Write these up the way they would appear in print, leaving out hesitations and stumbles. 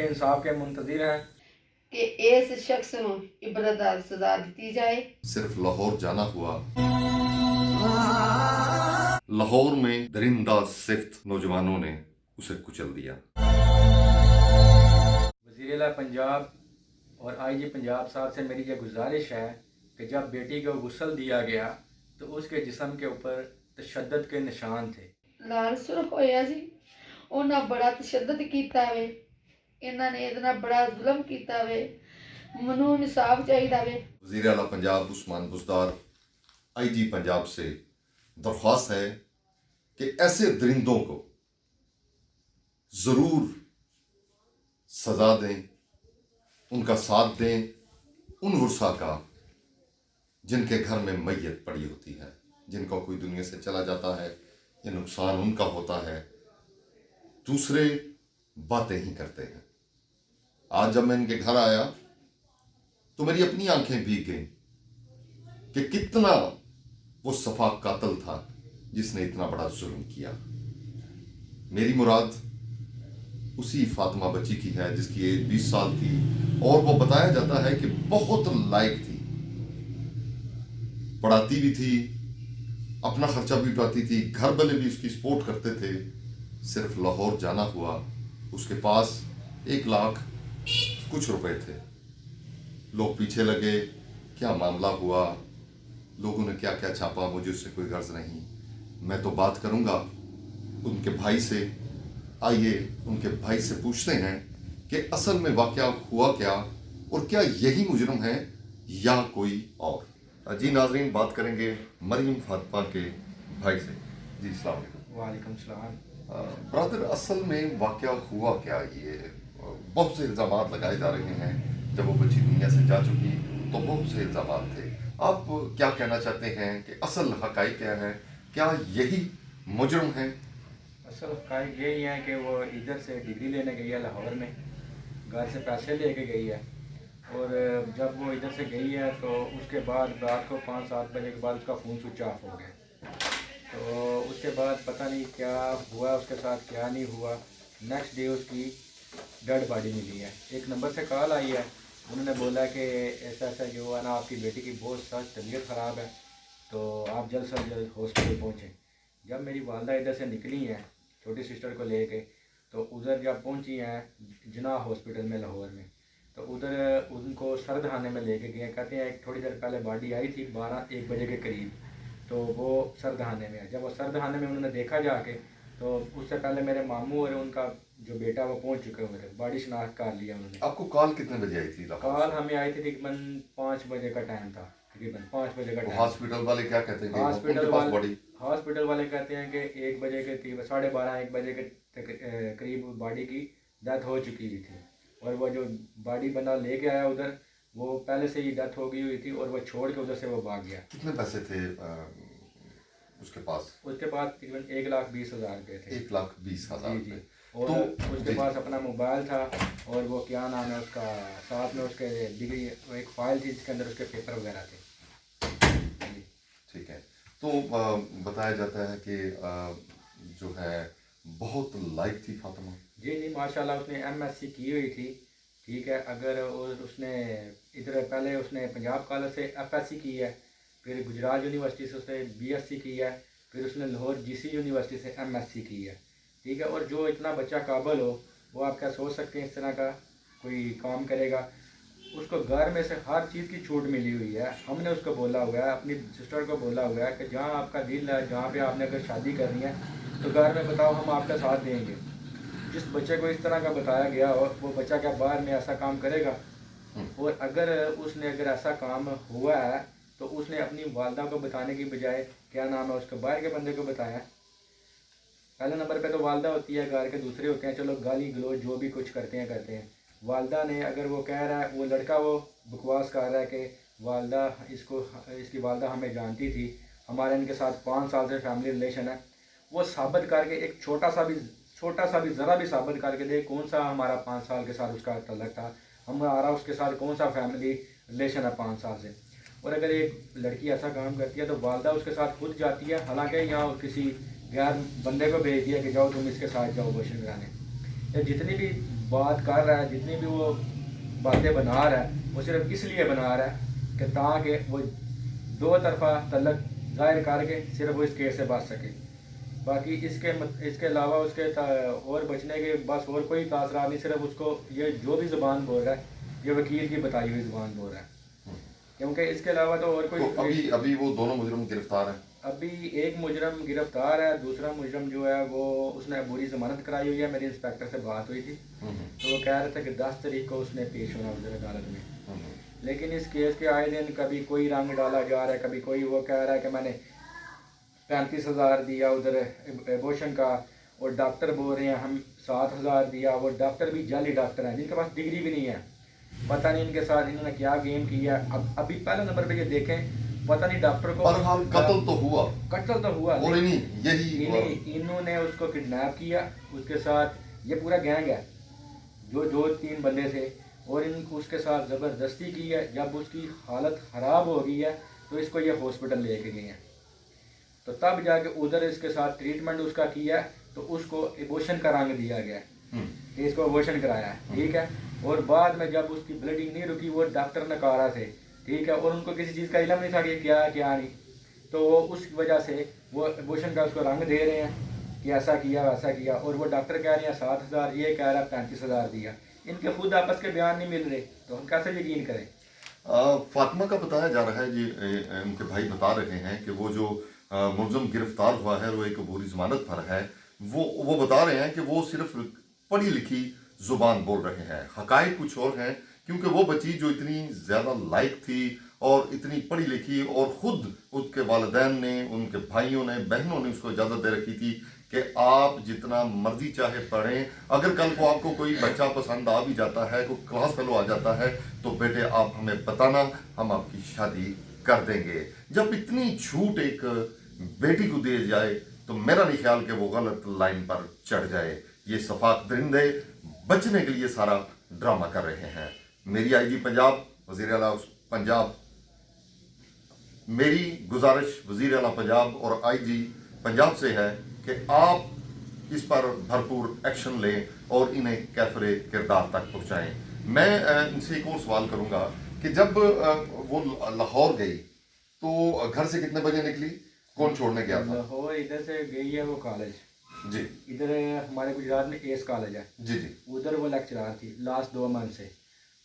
के इंसाफ के मुंतज़िर हैं कि इस शख्स को इबरतदार सजा दी जाए। सिर्फ लाहौर जाना हुआ, लाहौर में दरिंदा सिफ्त नौजवानों ने उसे कुचल दिया। वज़ीर-ए-आला पंजाब और आईजी पंजाब साहब से मेरी ये गुजारिश है कि जब बेटी को गुस्ल दिया गया तो उसके जिस्म के ऊपर तशद्दुद के निशान थे। लाल सुर्ख होया जी, उन्हें बड़ा तशद्दुद कीता वे, इन्होंने ਇਹਦੇ ਨਾਲ बड़ा जुल्म कीता वे, ਮੈਨੂੰ इंसाफ चाहिए वे। वज़ीर आला पंजाब उस्मान बुज़दार आईजी पंजाब से दरख्वास्त है कि ऐसे दरिंदों को ज़रूर सज़ा दें, उनका साथ दें, उन वर्षा का जिनके घर में मैयत पड़ी होती है, जिनका कोई दुनिया से चला जाता है, ये नुकसान उनका होता है, दूसरे बातें ही करते हैं। आज जब मैं इनके घर आया तो मेरी अपनी आंखें भीग गईं कि कितना वो सफा कातिल था जिसने इतना बड़ा जुल्म किया। मेरी मुराद उसी फातिमा बच्ची की है जिसकी एज 20 साल थी और वो बताया जाता है कि बहुत लायक थी, पढ़ाती भी थी, अपना खर्चा भी उठाती थी, घर वाले भी उसकी सपोर्ट करते थे। सिर्फ लाहौर जाना हुआ, उसके पास 1 लाख कुछ रुपए थे। लोग पीछे लगे, क्या मामला हुआ, लोगों ने क्या क्या छापा, मुझे उससे कोई गर्ज नहीं। मैं तो बात करूंगा उनके भाई से। आइए उनके भाई से पूछते हैं कि असल में वाकया हुआ क्या और क्या यही मुजरम है या कोई और। जी नाजरीन, बात करेंगे मरियम फातिमा के भाई से। जी अस्सलाम वालेकुम। वालेकुम सलाम। ब्रदर, असल में वाकया हुआ क्या? ये बहुत से इल्ज़ामात लगाए जा रहे हैं, जब वो बच्ची दुनिया से जा चुकी तो बहुत से इल्ज़ामात थे। आप क्या कहना चाहते हैं कि असल हक़ाइक़ क्या है? क्या यही मुजरम है? असल हक़ाइक़ यही है कि वो इधर से डिग्री लेने गई है लाहौर में, घर से पैसे लेके गई है, और जब वो इधर से गई है तो उसके बाद रात को 5-7 बजे के बाद उसका फ़ोन स्विच ऑफ हो गया। तो उसके बाद पता नहीं क्या हुआ उसके साथ, क्या नहीं हुआ। नेक्स्ट डे उसकी डेड बॉडी मिली है। एक नंबर से कॉल आई है, उन्होंने बोला कि ऐसा ऐसा जो है ना, आपकी बेटी की बहुत सख्त तबीयत ख़राब है, तो आप जल्द से जल्द हॉस्पिटल पहुँचें। जब मेरी वालदा इधर से निकली हैं छोटी सिस्टर को लेके, तो उधर जब पहुँची हैं जना हॉस्पिटल में लाहौर में, तो उधर उनको सरदखाने में लेके गए। कहते हैं एक थोड़ी देर पहले बॉडी आई थी 12-1 बजे के करीब, तो वो सरदखाने में है। जब वो सरदखाने में उन्होंने देखा जाके, तो उससे पहले मेरे मामू और उनका जो बेटा वो पहुंच चुके हुए थे, बॉडी शनाख्त कर लिया उन्होंने। आपको कॉल कितने बजे आई थी? कॉल हमें आई थी तकरीबन 5 बजे का टाइम था, तकरीबन 5 बजे का टाइम। हॉस्पिटल वाले क्या कहते हैं? हॉस्पिटल वाले कहते हैं कि 1 बजे के करीब, 12:30-1 बजे के करीब बॉडी की डेथ हो चुकी हुई थी, और वो जो बॉडी बंदा लेके आया उधर, वो पहले से ही डेथ हो गई हुई थी, और वो छोड़ के उधर से वो भाग गया। कितने पैसे थे उसके पास? उसके पास तकरीबन 1,20,000 रुपये थे। 1,20,000 जी। और तो उसके पास अपना मोबाइल था, और वो क्या नाम है उसका, साथ में उसके डिग्री एक फ़ाइल थी जिसके अंदर उसके पेपर वगैरह थे। ठीक है। तो बताया जाता है कि जो है बहुत लायक थी फातिमा। जी माशाल्लाह, उसने MSc की हुई थी, ठीक है। अगर उसने इधर पहले उसने पंजाब कॉलेज से FSc की है, फिर गुजरात यूनिवर्सिटी से उसने BSc की है, फिर उसने लाहौर GC यूनिवर्सिटी से MSc की है, ठीक है। और जो इतना बच्चा काबिल हो, वो आप क्या सोच सकते हैं इस तरह का कोई काम करेगा। उसको घर में से हर चीज़ की छूट मिली हुई है। हमने उसको बोला हुआ है, अपनी सिस्टर को बोला हुआ है कि जहाँ आपका दिल है, जहाँ पे आपने अगर शादी करनी है तो घर में बताओ, हम आपका साथ देंगे। जिस बच्चे को इस तरह का बताया गया हो, वो बच्चा क्या बाहर में ऐसा काम करेगा? और अगर ऐसा काम हुआ है तो उसने अपनी वालदा को बताने की बजाय, क्या नाम है उसको, बाहर के बंदे को बताया। पहले नंबर पे तो वालदा होती है, घर के दूसरे होते हैं, चलो गाली गलोच जो भी कुछ करते हैं। वालदा ने अगर वो कह रहा है, वो लड़का वो बकवास कर रहा है कि वालदा इसकी वालदा हमें जानती थी, हमारे इनके साथ 5 साल से फैमिली रिलेशन है, वो साबित करके एक छोटा सा भी ज़रा भी साबित करके दे कौन सा हमारा 5 साल के साथ उसका तल्लक था, हमारा उसके साथ कौन सा फैमिली रिलेशन है 5 साल से। और अगर एक लड़की ऐसा काम करती है तो वालदा उसके साथ खुद जाती है, हालांकि यहाँ किसी गैर बंदे को भेज दिया कि जाओ तुम इसके साथ जाओ वॉशिंग कराने। या जितनी भी बात कर रहा है, जितनी भी वो बातें बना रहा है, वो सिर्फ इसलिए बना रहा है कि ताकि वो दो तरफा तलक ज़ाहिर करके सिर्फ वो इस केस से बच सके। बाकी इसके अलावा उसके और बचने के बस और कोई तासरात नहीं, सिर्फ उसको ये जो भी ज़ुबान बोल रहा है ये वकील की बताई हुई ज़ुबान बोल रहा है, क्योंकि इसके अलावा तो और कोई। तो अभी वो दोनों मुजरिम गिरफ्तार हैं। अभी एक मुजरम गिरफ्तार है, दूसरा मुजरम जो है वो उसने अबूरी ज़मानत कराई हुई है। मेरी इंस्पेक्टर से बात हुई थी तो वो कह रहे थे कि 10 तारीख को उसने पेश होना उधर अदालत में। लेकिन इस केस के आए दिन कभी कोई रंग डाला जा रहा है, कभी कोई वो कह रहा है कि मैंने 35,000 दिया उधर एबॉर्शन का, और डॉक्टर बोल रहे हैं हम 7,000 दिया। वो डॉक्टर भी जाली डॉक्टर हैं जिनके पास डिग्री भी नहीं है। पता नहीं इनके साथ इन्होंने क्या गेम किया। अब अभी पहले नंबर पे ये देखें, पता नहीं डॉक्टर को बहरहाल कत्ल तो हुआ, और इन्होंने उसको किडनैप किया। उसके साथ ये पूरा गैंग है जो 2-3 बंदे थे, और उसके साथ ज़बरदस्ती की है। जब उसकी हालत ख़राब हो गई है तो इसको ये हॉस्पिटल लेके गए हैं, तो तब जाके उधर इसके साथ ट्रीटमेंट उसका किया, तो उसको एबॉर्शन का रंग दिया गया कि इसको एबॉर्शन कराया है, ठीक है। और बाद में जब उसकी ब्लीडिंग नहीं रुकी, वो डॉक्टर नकारा थे, ठीक है, और उनको किसी चीज़ का इल्म नहीं था कि क्या क्या नहीं, तो वो उस वजह से वो एबॉर्शन का उसको रंग दे रहे हैं कि ऐसा किया वैसा किया। और वो डॉक्टर कह रहे हैं 7,000, ये कह रहा है 35,000 दिया। इनके खुद आपस के बयान नहीं मिल रहे, तो हम कैसे यकीन करें। फातिमा का बताया जा रहा है जी, उनके भाई बता रहे हैं कि वो जो मुलज़म गिरफ्तार हुआ है वो एक अबूरी ज़मानत पर है। वो बता रहे हैं कि वो सिर्फ पढ़ी लिखी ज़ुबान बोल रहे हैं, हक़ाइक़ कुछ और हैं। क्योंकि वो बच्ची जो इतनी ज़्यादा लायक थी और इतनी पढ़ी लिखी, और ख़ुद उसके वालिदैन ने, उनके भाइयों ने, बहनों ने उसको इजाज़त दे रखी थी कि आप जितना मर्जी चाहे पढ़ें, अगर कल को आपको कोई बच्चा पसंद आ भी जाता है, कोई क्लास फेलो आ जाता है, तो बेटे आप हमें बताना, हम आपकी शादी कर देंगे। जब इतनी छूट एक बेटी को दी जाए तो मेरा नहीं ख्याल कि वो गलत लाइन पर चढ़ जाए। ये सफाक दरिंदे बचने के लिए सारा ड्रामा कर रहे हैं। मेरी आईजी पंजाब, वज़ीर आला पंजाब, मेरी गुजारिश वज़ीर आला पंजाब और आईजी पंजाब से है कि आप इस पर भरपूर एक्शन लें और इन्हें कैफरे किरदार तक पहुँचाएँ। मैं इनसे एक और सवाल करूँगा कि जब वो लाहौर गई तो घर से कितने बजे निकली, कौन छोड़ने गया था? लाहौर इधर से गई है वो कॉलेज जी, इधर हमारे गुजरात में एस कॉलेज है जी जी, उधर वो लेक्चरार थी लास्ट 2 मंथ से।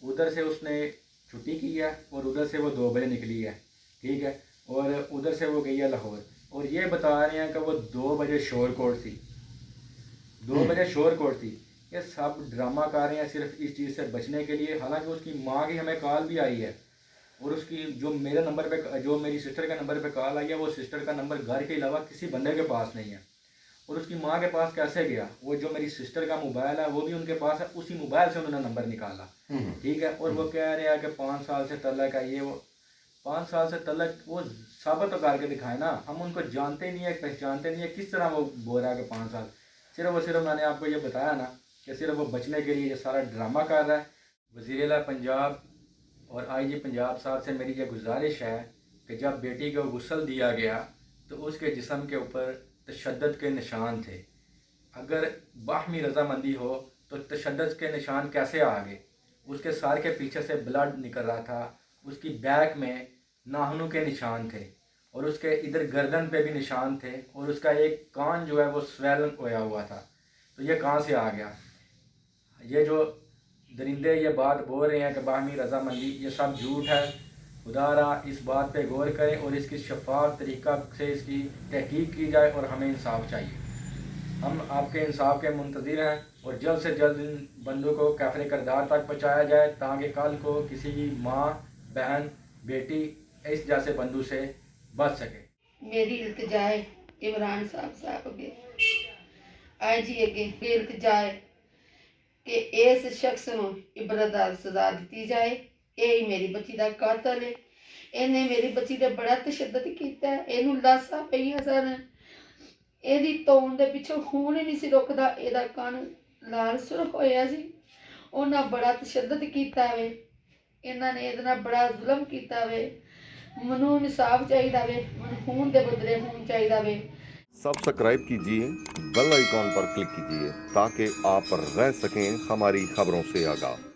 उधर से उसने छुट्टी की है और उधर से वो 2 बजे निकली है, ठीक है, और उधर से वो गई है लाहौर। और ये बता रहे हैं कि वो 2 बजे शोर कोट थी, 2 बजे शोर कोट थी। ये सब ड्रामा कर रहे हैं सिर्फ इस चीज़ से बचने के लिए। हालांकि उसकी माँ की हमें कॉल भी आई है, और उसकी जो मेरे नंबर पे, जो मेरी सिस्टर के नंबर पे कॉल आई है, वो सिस्टर का नंबर घर के अलावा किसी बंदे के पास नहीं है। और उसकी माँ के पास कैसे गया, वो जो मेरी सिस्टर का मोबाइल है वो भी उनके पास है, उसी मोबाइल से उन्होंने नंबर निकाला, ठीक है। और वो कह रहे हैं कि 5 साल से तलक है, ये वो 5 साल से तलक, वो साबित तो करके दिखाए ना। हम उनको जानते नहीं है, पहचानते नहीं है, किस तरह वो बोल रहा है कि 5 साल। सिर्फ मैंने आपको ये बताया ना कि सिर्फ वो बचने के लिए ये सारा ड्रामा कर रहा है। वज़ीर आला पंजाब और आईजी पंजाब साहब से मेरी ये गुजारिश है कि जब बेटी को गुस्ल दिया गया तो उसके जिस्म के ऊपर तशद्दुद के निशान थे। अगर बाहमी रजामंदी हो तो तशद्दुद के निशान कैसे आ गए? उसके सर के पीछे से ब्लड निकल रहा था, उसकी बैक में नाखूनों के निशान थे, और उसके इधर गर्दन पे भी निशान थे, और उसका एक कान जो है वो स्वेल होया हुआ था। तो ये कहाँ से आ गया? ये जो दरिंदे ये बात बोल रहे हैं कि बाहमी रजामंदी, ये सब झूठ है। खुदारा इस बात पे गौर करें और इसकी शफाफ तरीक़ा से इसकी तहकीक की जाए, और हमें इंसाफ चाहिए। हम आपके इंसाफ के मुंतज़िर हैं, और जल्द से जल्द इन बंदों को कैफरे किरदार तक पहुँचाया जाए, ताकि कल को किसी की माँ, बहन, बेटी इस जैसे बंदों से बच सके। मेरी इल्तिजा है इमरान साहब अगे, आईजी अगे इल्तिजा है कि इस शख्स को इबरतदार सजा दी जाए। यही मेरी बच्ची का कातल है, इन्हें मेरी बच्ची ने बड़ा तशद्दद किया है, इनू लाशा पईयां सन, ਇਹਦੀ ਤੋਣ ਦੇ ਪਿੱਛੋਂ ਖੂਨ ਹੀ ਨਹੀਂ ਸੀ ਰੁਕਦਾ, ਇਹਦਾ ਕੰਨ ਲਾਲ ਸੁਰਖ ਹੋਇਆ ਸੀ। ਉਹਨਾਂ ਬੜਾ ਤਸ਼ੱਦਦ ਕੀਤਾ ਵੇ, ਇਹਨਾਂ ਨੇ ਇਹਦੇ ਨਾਲ ਬੜਾ ਜ਼ੁਲਮ ਕੀਤਾ ਵੇ। ਮੈਨੂੰ ਇਨਸਾਫ ਚਾਹੀਦਾ ਵੇ, ਮੈਨੂੰ ਖੂਨ ਦੇ ਬਦਲੇ ਖੂਨ ਚਾਹੀਦਾ ਵੇ। सब्सक्राइब कीजिए, बेल आइकॉन पर क्लिक कीजिए ताकि आप रह सकें हमारी खबरों से आगाह।